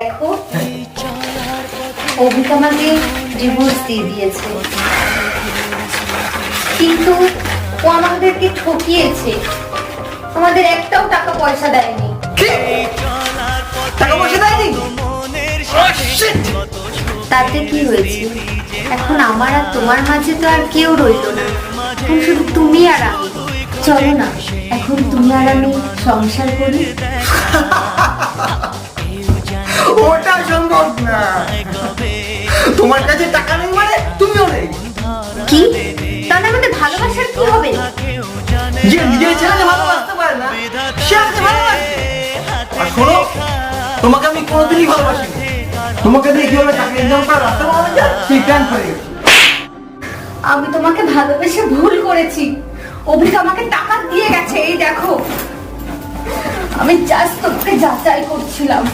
দেখো, অভি আমাকে ডিভোর্স দিয়ে দিয়েছে, কিন্তু ও আমাদেরকে ঠকিয়েছে। আমাদের একটাও টাকা পয়সা দেয়নি। টাকা পয়সা দেয়নি? তাতে কি হয়েছে? এখন আমার আর তোমার মাঝে তো আর কেউ রইলো না, এখন শুধু তুমি আর আমি। চলো না, এখন তুমি আর আমি সংসার করি। ওটা সম্ভব না। তোমার কাছে টাকা নেই মানে তুমিও নেই। কি? তাহলে আমাদের ভালোবাসার কি হবে? যে নিজের ছেলেকে ভালোবাসতে পারে না সে আমাকে ভালোবাসে। আর শোনো, তোমাকে আমি কোনোদিনই ভালোবাসিনি। তোমাকে দিয়ে কিভাবে টাকা ইনকাম করার রাস্তা পাওয়া যায় সেই প্ল্যান করে গেছি। আমি তোমাকে ভালোবেসে ভুল করেছি। অভিক আমাকে টাকা দিয়ে গেছে, এই দেখো। আমি জাস্ট তোকে যাচাই করছিলাম।